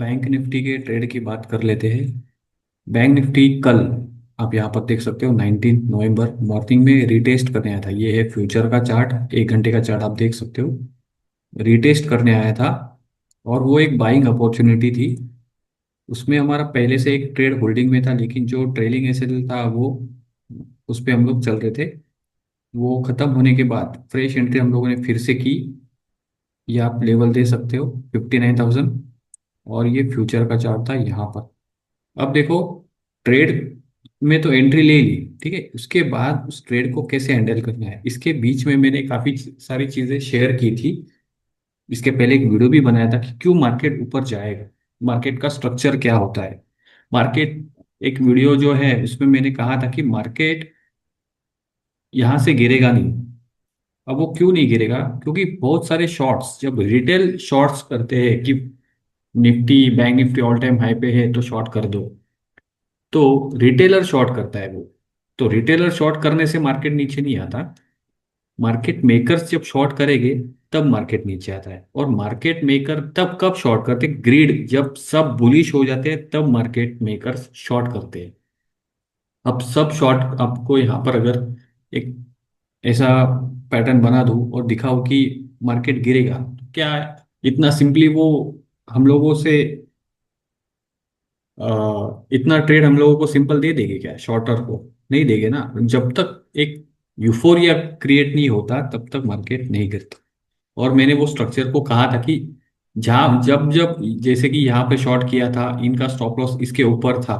Bank Nifty के trade की बात कर लेते हैं। बैंक निफ्टी कल आप यहाँ पर देख सकते हो 19 नवंबर मॉर्निंग में रिटेस्ट करने आया था। ये है फ्यूचर का चार्ट, 1 घंटे का चार्ट आप देख सकते हो। रिटेस्ट करने आया था और वो एक बाइंग अपॉर्चुनिटी थी। उसमें हमारा पहले से एक ट्रेड होल्डिंग में था, लेकिन जो ट्रेलिंग एसएल था वो उस पे हम लोग चल रहे थे। वो खत्म होने के बाद फ्रेश एंट्री हम लोगों ने फिर से की। ये आप लेवल दे सकते हो 59,000। और ये फ्यूचर का चार्ट था यहाँ पर। अब देखो, ट्रेड में तो एंट्री ले ली, ठीक है। उसके बाद उस ट्रेड को कैसे हैंडल करना है, इसके बीच में मैंने काफी सारी चीजें शेयर की थी। इसके पहले एक वीडियो भी बनाया था कि क्यों मार्केट ऊपर जाएगा, मार्केट का स्ट्रक्चर क्या होता है। मार्केट, एक वीडियो जो है उसमें मैंने कहा था कि मार्केट यहाँ से गिरेगा नहीं। अब वो क्यों नहीं गिरेगा, क्योंकि बहुत सारे शॉर्ट्स, जब रिटेल शॉर्ट्स करते हैं कि Nifty, bank Nifty all time high पे है तो शॉर्ट कर दो, तो रिटेलर शॉर्ट करता है वो। तो रिटेलर शॉर्ट करने से मार्केट नीचे नहीं आता। मार्केट मेकर्स जब शॉर्ट करेंगे तब मार्केट नीचे आता है। और मार्केट मेकर तब कब शॉर्ट करते हैं, ग्रीड जब सब बुलिश हो जाते हैं तब मार्केट मेकर्स शॉर्ट करते हैं। अब सब शॉर्ट आपको यहाँ पर अगर एक ऐसा पैटर्न बना दूं और दिखाओ कि मार्केट गिरेगा, तो क्या इतना सिंपली वो हम लोगों से इतना ट्रेड हम लोगों को सिंपल दे देंगे क्या, शॉर्टर को? नहीं देंगे ना। जब तक एक यूफोरिया क्रिएट नहीं होता तब तक मार्केट नहीं गिरता। और मैंने वो स्ट्रक्चर को कहा था कि जहां जब जब जैसे कि यहाँ पे शॉर्ट किया था, इनका स्टॉप लॉस इसके ऊपर था,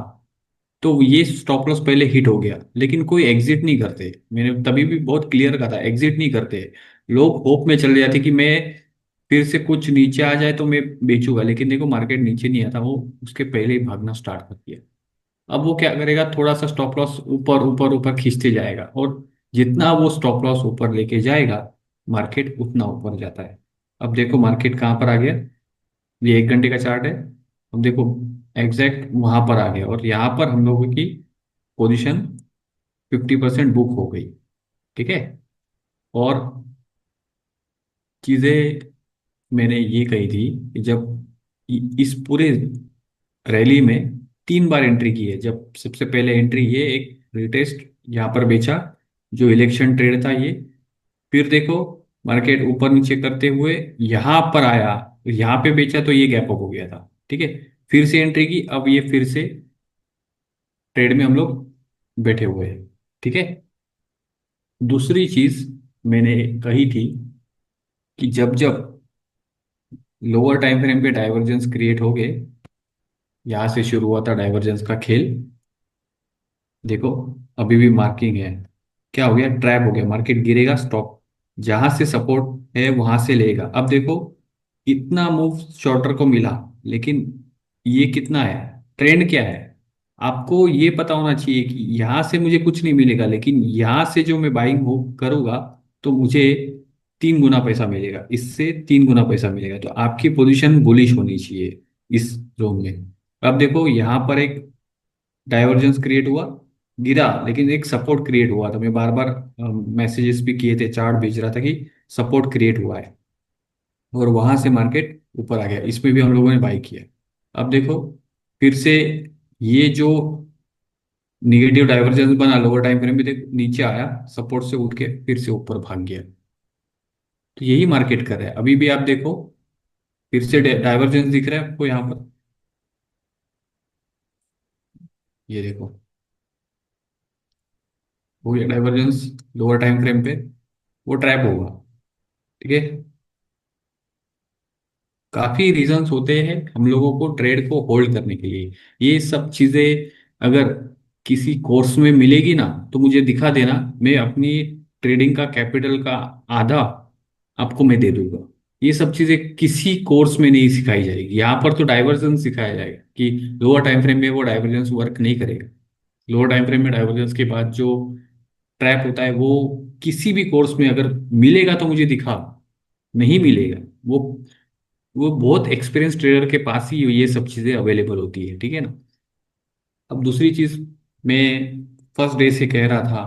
तो ये स्टॉप लॉस पहले हिट हो गया, लेकिन कोई एग्जिट नहीं करते। मैंने तभी भी बहुत क्लियर कहा था, एग्जिट नहीं करते। लोग होप में चले जाते कि मैं फिर से कुछ नीचे आ जाए तो मैं बेचूंगा, लेकिन देखो मार्केट नीचे नहीं आता, वो उसके पहले ही भागना स्टार्ट कर दिया। अब वो क्या करेगा, थोड़ा सा स्टॉप लॉस ऊपर ऊपर ऊपर खींचते जाएगा, और जितना वो स्टॉप लॉस ऊपर लेके जाएगा मार्केट उतना ऊपर जाता है। अब देखो मार्केट कहाँ पर आ गया। ये 1 घंटे का चार्ट है। अब देखो एग्जैक्ट वहां पर आ गया, और यहाँ पर हम लोगों की पोजीशन 50% बुक हो गई, ठीक है। और चीजें मैंने ये कही थी कि जब इस पूरे रैली में 3 बार एंट्री की है। जब सबसे पहले एंट्री ये एक रिटेस्ट यहाँ पर बेचा, जो इलेक्शन ट्रेड था ये। फिर देखो मार्केट ऊपर नीचे करते हुए यहाँ पर आया, यहाँ पे बेचा तो ये गैप अप हो गया था, ठीक है। फिर से एंट्री की, अब ये फिर से ट्रेड में हम लोग बैठे हुए हैं, ठीक है। दूसरी चीज मैंने कही थी कि जब जब लोअर टाइम फ्रेम पे डाइवर्जेंस क्रिएट हो गए, यहाँ से शुरू हुआ था डाइवर्जेंस का खेल। देखो अभी भी मार्किंग है। क्या हो गया, ट्रैप हो गया, मार्केट गिरेगा, स्टॉप जहां से सपोर्ट है वहां से लेगा। अब देखो इतना मूव शॉर्टर को मिला, लेकिन ये कितना है, ट्रेंड क्या है, आपको ये पता होना चाहिए कि यहाँ से मुझे कुछ नहीं मिलेगा, लेकिन यहाँ से जो मैं बाइंग हो करूंगा तो मुझे 3 गुना पैसा मिलेगा, इससे 3 गुना पैसा मिलेगा। तो आपकी पोजीशन बुलिश होनी चाहिए इस जोन में। अब देखो यहाँ पर एक डाइवर्जेंस क्रिएट हुआ, गिरा, लेकिन एक सपोर्ट क्रिएट हुआ था। मैं बार बार मैसेजेस भी किए थे, चार्ट भेज रहा था कि सपोर्ट क्रिएट हुआ है, और वहां से मार्केट ऊपर आ गया। इसमें भी हम लोगों ने बाई किया। अब देखो फिर से ये जो निगेटिव डाइवर्जेंस बना लोअर टाइम फ्रेम में, देखो नीचे आया, सपोर्ट से उठ के फिर से ऊपर भाग गया। तो यही मार्केट कर रहा है। अभी भी आप देखो फिर से डाइवर्जेंस दिख रहा है आपको यहाँ पर। ये देखो वो डाइवर्जेंस लोअर टाइम फ्रेम पे, वो ट्रैप होगा, ठीक है। काफी रीजंस होते हैं हम लोगों को ट्रेड को होल्ड करने के लिए। ये सब चीजें अगर किसी कोर्स में मिलेगी ना तो मुझे दिखा देना, मैं अपनी ट्रेडिंग का कैपिटल का आधा आपको मैं दे दूंगा। ये सब चीजें किसी कोर्स में नहीं सिखाई जाएगी। यहाँ पर तो डाइवर्जेंस सिखाया जाएगा कि लोअर टाइम फ्रेम में वो डाइवर्जेंस वर्क नहीं करेगा। लोअर टाइम फ्रेम में डाइवर्जेंस के बाद जो ट्रैप होता है वो किसी भी कोर्स में अगर मिलेगा तो मुझे दिखा, नहीं मिलेगा। वो बहुत एक्सपीरियंस ट्रेडर के पास ही ये सब चीजें अवेलेबल होती है, ठीक है ना। अब दूसरी चीज, मैं फर्स्ट डे से कह रहा था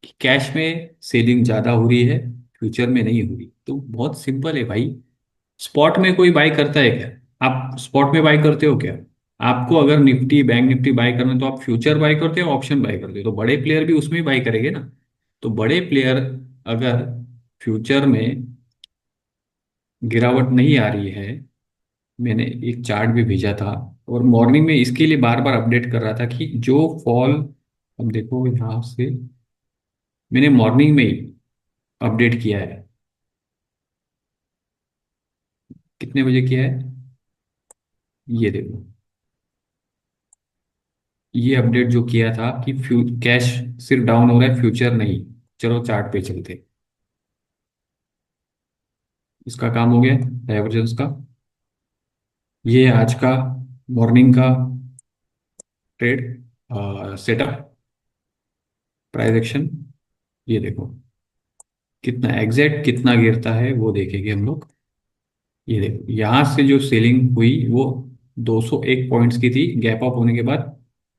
कि कैश में सेलिंग ज्यादा हो रही है, फ्यूचर में नहीं हो रही। तो बहुत सिंपल है भाई, स्पॉट में कोई बाई करता है क्या? आप स्पॉट में बाय करते हो क्या? आपको अगर निफ्टी बैंक निफ्टी बाय करना है तो आप फ्यूचर बाय करते हो, ऑप्शन बाय करते हो, तो बड़े प्लेयर भी उसमें ही बाय करेंगे ना। तो बड़े प्लेयर अगर फ्यूचर में गिरावट नहीं आ रही है, मैंने एक चार्ट भी भेजा था और मॉर्निंग में इसके लिए बार बार अपडेट कर रहा था कि जो फॉल, अब देखो यहाँ से मैंने मॉर्निंग में ही अपडेट किया है। कितने बजे किया है? ये देखो, ये अपडेट जो किया था कि कैश सिर्फ डाउन हो रहा है, फ्यूचर नहीं। चलो चार्ट पे चलते। इसका काम हो गया डाइवर्जेंस का। ये आज का मॉर्निंग का ट्रेड सेटअप, प्राइस एक्शन। ये देखो कितना एग्जैक्ट कितना गिरता है वो देखेंगे हम लोग। ये देखो यहाँ से जो सेलिंग हुई वो 201 पॉइंट्स की थी, गैप अप होने के बाद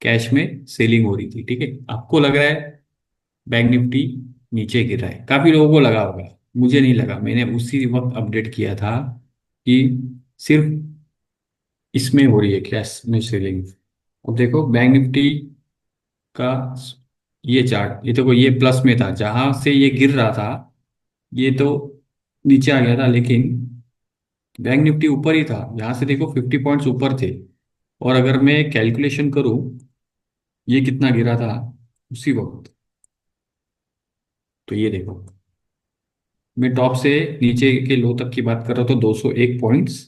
कैश में सेलिंग हो रही थी। ठीक है, आपको लग रहा है बैंक निफ्टी नीचे गिर रहा है, काफी लोगों को लगा होगा, मुझे नहीं लगा। मैंने उसी वक्त अपडेट किया था कि सिर्फ इसमें हो रही है कैश में सेलिंग। अब देखो बैंक निफ्टी का ये चार्ट, ये देखो ये प्लस में था, जहां से ये गिर रहा था ये तो नीचे आ गया था, लेकिन बैंक निफ्टी ऊपर ही था। यहाँ से देखो 50 पॉइंट्स ऊपर थे। और अगर मैं कैलकुलेशन करूं ये कितना गिरा था उसी वक्त, तो ये देखो मैं टॉप से नीचे के लो तक की बात कर रहा था 201 पॉइंट्स,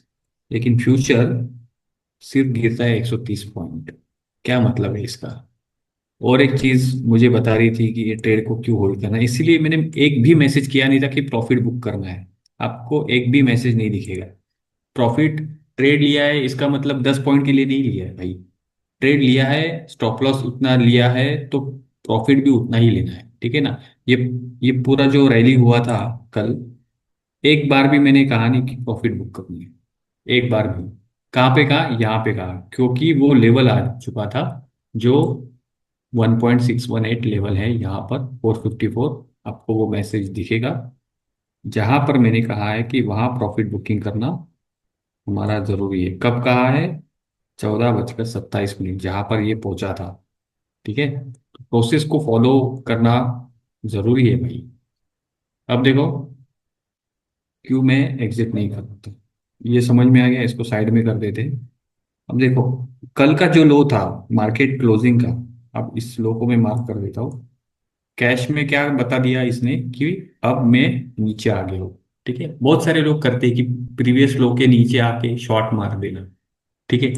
लेकिन फ्यूचर सिर्फ गिरता है 130 पॉइंट। क्या मतलब है इसका? और एक चीज मुझे बता रही थी कि ये ट्रेड को क्यों होल्ड करना है, इसीलिए मैंने एक भी मैसेज किया नहीं था कि प्रॉफिट बुक करना है। आपको एक भी मैसेज नहीं दिखेगा। प्रॉफिट ट्रेड लिया है इसका मतलब 10 पॉइंट के लिए नहीं लिया है भाई। ट्रेड लिया है, स्टॉप लॉस उतना लिया है, तो प्रॉफिट भी उतना ही लेना है। ठीक है ना? ये ये पूरा जो रैली हुआ था कल, एक बार भी मैंने कहा नहीं कि प्रॉफिट बुक करनी है, एक बार भी। कहाँ पे कहा? यहाँ पे कहा, क्योंकि वो लेवल आ चुका था जो 1.618 लेवल है यहाँ पर, 454। आपको वो मैसेज दिखेगा जहां पर मैंने कहा है कि वहां प्रॉफिट बुकिंग करना हमारा जरूरी है। कब कहा है? 14:27 जहां पर ये पहुंचा था। ठीक है, प्रोसेस को फॉलो करना जरूरी है भाई। अब देखो क्यों मैं एग्जिट नहीं कर सकता, ये समझ में आ गया। इसको साइड में कर देते हैं। अब देखो कल का जो लो था मार्केट क्लोजिंग का, अब इस लो को मैं मार्क कर देता हूँ। कैश में क्या बता दिया इसने कि अब मैं नीचे आ गया हूँ। ठीक है, बहुत सारे लोग करते हैं कि प्रीवियस लो के नीचे आके शॉर्ट मार देना। ठीक है,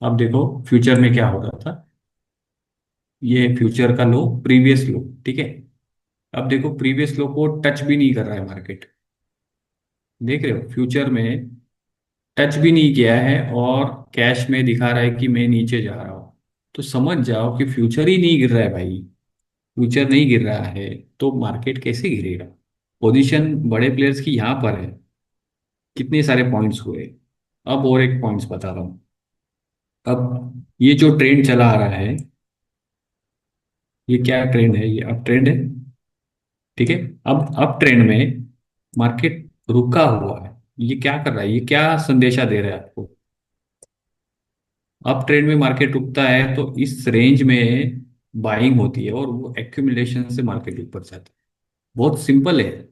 अब देखो फ्यूचर में क्या हो रहा था। ये फ्यूचर का लो, प्रीवियस लो। ठीक है, अब देखो प्रीवियस लो को टच भी नहीं कर रहा है मार्केट। देख रहे हो, फ्यूचर में टच भी नहीं किया है और कैश में दिखा रहा है कि मैं नीचे जा रहा हूँ। तो समझ जाओ कि फ्यूचर ही नहीं गिर रहा है भाई। फ्यूचर नहीं गिर रहा है तो मार्केट कैसे गिरेगा? पोजीशन बड़े प्लेयर्स की यहाँ पर है। कितने सारे पॉइंट्स हुए। अब और एक पॉइंट्स बता रहा हूँ। अब ये जो ट्रेंड चला आ रहा है, ये क्या ट्रेंड है? ये अप ट्रेंड है। ठीक है, अब अप ट्रेंड में मार्केट रुका हुआ है। ये क्या कर रहा है? ये क्या संदेशा दे रहा है आपको? अप ट्रेंड में मार्केट रुकता है तो इस रेंज में बाइंग होती है और वो एक्यूमुलेशन से मार्केट ऊपर जाता है। बहुत सिंपल है।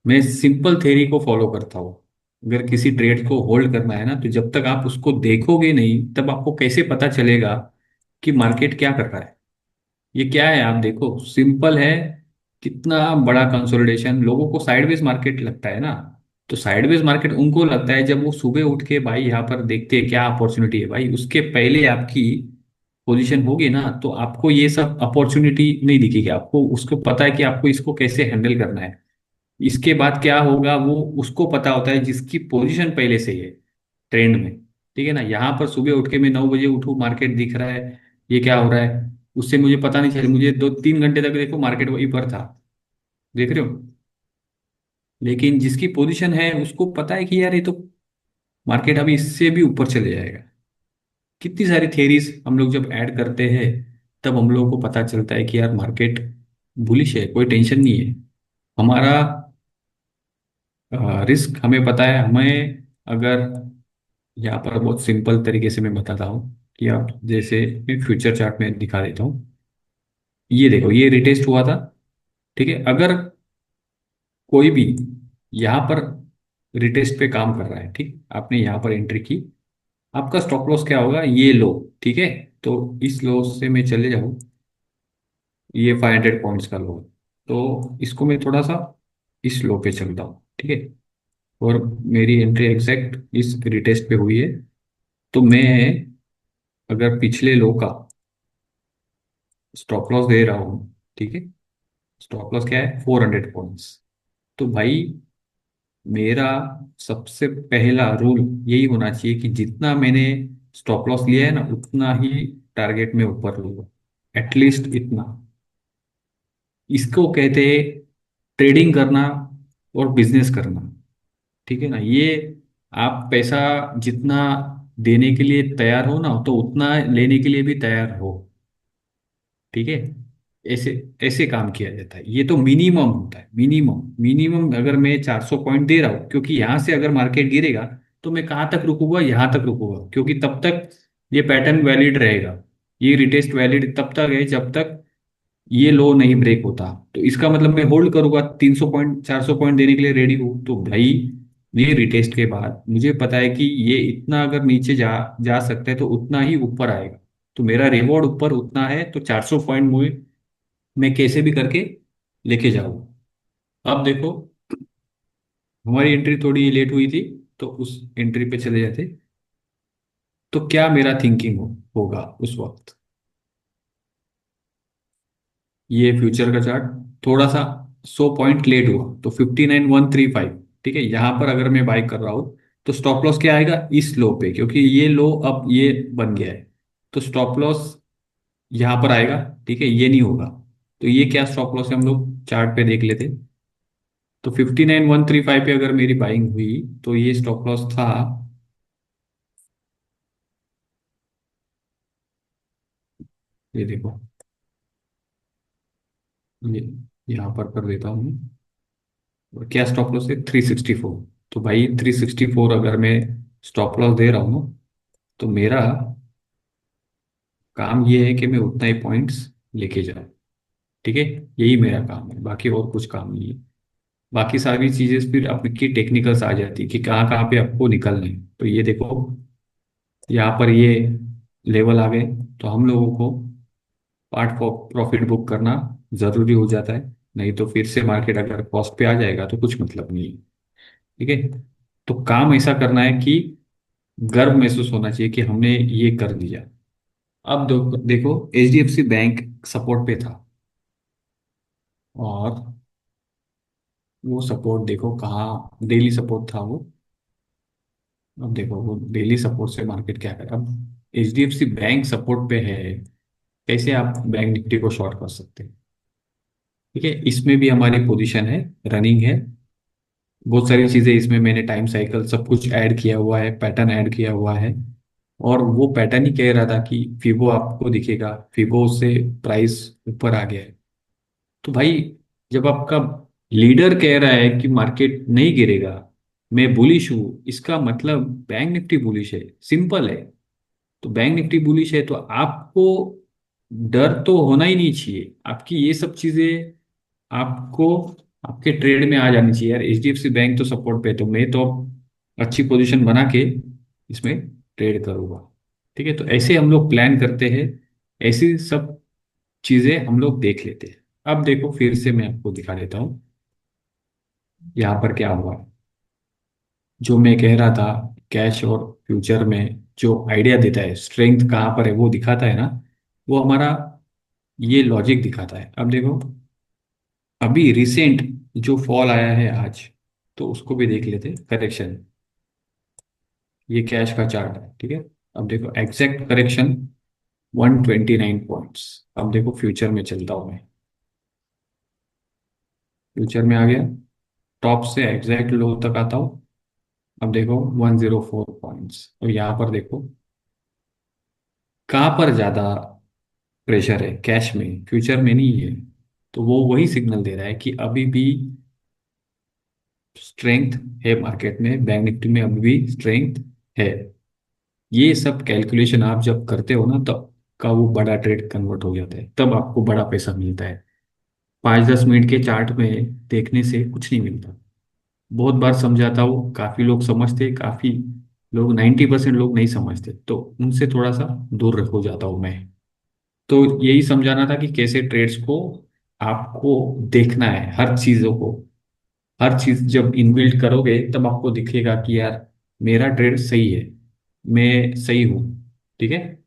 मैं सिंपल थ्योरी को फॉलो करता हूँ। अगर किसी ट्रेड को होल्ड करना है ना, तो जब तक आप उसको देखोगे नहीं तब आपको कैसे पता चलेगा कि मार्केट क्या कर रहा है। ये क्या है आप देखो, सिंपल है। कितना बड़ा कंसोलिडेशन, लोगों को साइडवेज मार्केट लगता है ना। तो साइडवेज मार्केट उनको लगता है जब वो सुबह उठ के भाई यहाँ पर देखते हैं क्या अपॉर्चुनिटी है। भाई उसके पहले आपकी पोजीशन होगी ना, तो आपको ये सब अपॉर्चुनिटी नहीं दिखेगी। आपको उसको पता है कि आपको इसको कैसे हैंडल करना है। इसके बाद क्या होगा वो उसको पता होता है जिसकी पोजीशन पहले से ही है ट्रेंड में। ठीक है ना? यहाँ पर सुबह उठ के मैं 9 बजे उठूँ, मार्केट दिख रहा है, ये क्या हो रहा है, उससे मुझे पता नहीं चले। मुझे 2-3 घंटे तक देखो मार्केट वहीं पर था। देख रहे हो? लेकिन जिसकी पोजीशन है उसको पता है कि यार ये तो मार्केट अभी इससे भी ऊपर चले जाएगा। कितनी सारी थियरीज हम लोग जब ऐड करते हैं तब हम लोग को पता चलता है कि यार मार्केट बुलिश है, कोई टेंशन नहीं है। हमारा रिस्क हमें पता है। हमें अगर यहाँ पर बहुत सिंपल तरीके से मैं बताता हूँ कि आप जैसे मैं फ्यूचर चार्ट में दिखा देता हूँ। ये देखो, ये रिटेस्ट हुआ था। ठीक है, अगर कोई भी यहाँ पर रिटेस्ट पे काम कर रहा है, ठीक, आपने यहाँ पर एंट्री की, आपका स्टॉप लॉस क्या होगा, ये लो। ठीक है, तो इस लो से मैं चले जाऊँ, ये 500 पॉइंट्स का लो, तो इसको मैं थोड़ा सा इस लो पे चलता हूँ। ठीक है, और मेरी एंट्री एग्जैक्ट इस रिटेस्ट पे हुई है, तो मैं अगर पिछले लो का स्टॉप लॉस दे रहा हूँ, ठीक है, स्टॉप लॉस क्या है, 400 पॉइंट्स, तो भाई मेरा सबसे पहला रूल यही होना चाहिए कि जितना मैंने स्टॉप लॉस लिया है ना, उतना ही टारगेट में ऊपर लूंगा, एटलीस्ट इतना। इसको कहते हैं ट्रेडिंग करना और बिजनेस करना। ठीक है ना, ये आप पैसा जितना देने के लिए तैयार हो ना, तो उतना लेने के लिए भी तैयार हो। ठीक है, ऐसे ऐसे काम किया जाता है। ये तो मिनिमम होता है, मिनिमम मिनिमम। अगर मैं 400 पॉइंट दे रहा हूँ, क्योंकि यहाँ से अगर मार्केट गिरेगा तो मैं कहाँ तक रुकूंगा, यहाँ तक रुकूंगा, क्योंकि तब तक ये पैटर्न वैलिड रहेगा। ये रिटेस्ट वैलिड तब तक है जब तक ये लो नहीं ब्रेक होता। तो इसका मतलब मैं होल्ड करूंगा, 300 पॉइंट 400 पॉइंट देने के लिए रेडी हूँ, तो भाई ये रिटेस्ट के बाद मुझे पता है कि ये इतना अगर नीचे जा जा सकता है तो उतना ही ऊपर आएगा, तो मेरा रिवॉर्ड ऊपर उतना है, तो 400 पॉइंट मुझे मैं कैसे भी करके लेके जाऊँ। अब देखो, हमारी एंट्री थोड़ी लेट हुई थी, तो उस एंट्री पे चले जाते, तो क्या मेरा थिंकिंग होगा उस वक्त। ये फ्यूचर का चार्ट थोड़ा सा 100 पॉइंट लेट हुआ, तो 59135। ठीक है, यहां पर अगर मैं बाई कर रहा हूं, तो स्टॉप लॉस क्या आएगा, इस लो पे, क्योंकि ये लो अब ये बन गया है, तो स्टॉप लॉस यहां पर आएगा। ठीक है, ये नहीं होगा, तो ये क्या स्टॉप लॉस है, हम लोग चार्ट पे देख लेते। तो 59135 पे अगर मेरी बाइंग हुई, तो ये स्टॉप लॉस था, ये देखो, ये यहाँ पर कर देता हूँ। और क्या स्टॉप लॉस है, 364। तो भाई 364 अगर मैं स्टॉप लॉस दे रहा हूँ ना, तो मेरा काम ये है कि मैं उतना ही पॉइंट्स लेके जाऊँ। ठीक है, यही मेरा काम है, बाकी और कुछ काम नहीं है। बाकी सारी चीजें फिर आपकी टेक्निकल्स आ जाती है कि कहाँ कहाँ पे आपको निकलना है। तो ये देखो, यहाँ पर ये लेवल आ गए, तो हम लोगों को पार्ट प्रॉफिट बुक करना जरूरी हो जाता है, नहीं तो फिर से मार्केट अगर कॉस्ट पे आ जाएगा तो कुछ मतलब नहीं है। ठीक है, तो काम ऐसा करना है कि गर्व महसूस होना चाहिए कि हमने ये कर दिया। अब देखो, एचडीएफसी बैंक सपोर्ट पे था, और वो सपोर्ट देखो कहाँ, डेली सपोर्ट था वो। अब देखो वो डेली सपोर्ट से मार्केट क्या करे। अब एचडीएफसी बैंक सपोर्ट पे है, कैसे आप बैंक निफ्टी को शॉर्ट कर सकते हैं। ठीक है, इसमें भी हमारी पोजीशन है, रनिंग है, बहुत सारी चीजें इसमें मैंने टाइम साइकिल सब कुछ ऐड किया हुआ है, पैटर्न ऐड किया हुआ है। और वो पैटर्न ही कह रहा था कि फिबो आपको दिखेगा, फिबो से प्राइस ऊपर आ गया है। तो भाई जब आपका लीडर कह रहा है कि मार्केट नहीं गिरेगा, मैं बुलिश हूं, इसका मतलब बैंक निफ्टी बुलिश है, सिंपल है। तो बैंक निफ्टी बुलिश है, तो आपको डर तो होना ही नहीं चाहिए, आपकी ये सब चीजें आपको आपके ट्रेड में आ जानी चाहिए। यार एचडीएफसी बैंक तो सपोर्ट पे है, तो मैं तो अच्छी पोजीशन बना के इसमें ट्रेड करूंगा। ठीक है, तो ऐसे हम लोग प्लान करते हैं, ऐसी सब चीजें हम लोग देख लेते हैं। अब देखो फिर से मैं आपको दिखा देता हूँ यहाँ पर क्या हुआ। जो मैं कह रहा था, कैश और फ्यूचर में जो आइडिया देता है, स्ट्रेंथ कहाँ पर है वो दिखाता है ना, वो हमारा ये लॉजिक दिखाता है। अब देखो, अभी रिसेंट जो फॉल आया है आज, तो उसको भी देख लेते, करेक्शन, ये कैश का चार्ट है। ठीक है, अब देखो एग्जैक्ट करेक्शन 129 पॉइंट्स। अब देखो फ्यूचर में चलता हूँ मैं, फ्यूचर में आ गया, टॉप से एग्जैक्ट लो तक आता हूँ। अब देखो 104 पॉइंट्स, और यहाँ पर देखो कहाँ पर ज्यादा प्रेशर है, कैश में, फ्यूचर में नहीं है। तो वो वही सिग्नल दे रहा है कि अभी भी स्ट्रेंथ है मार्केट में, बैंक निफ्टी में अभी भी स्ट्रेंथ है। ये सब कैलकुलेशन आप जब करते हो ना, तब का वो बड़ा ट्रेड कन्वर्ट हो जाता है, तब आपको बड़ा पैसा मिलता है। 5-10 मिनट के चार्ट में देखने से कुछ नहीं मिलता। बहुत बार समझाता हूँ, काफी लोग समझते, काफी लोग 90% लोग नहीं समझते, तो उनसे थोड़ा सा दूर हो जाता हूँ मैं। तो यही समझाना था कि कैसे ट्रेड्स को आपको देखना है, हर चीजों को। हर चीज जब इनबिल्ड करोगे तब आपको दिखेगा कि यार मेरा ट्रेड सही है, मैं सही हूँ। ठीक है।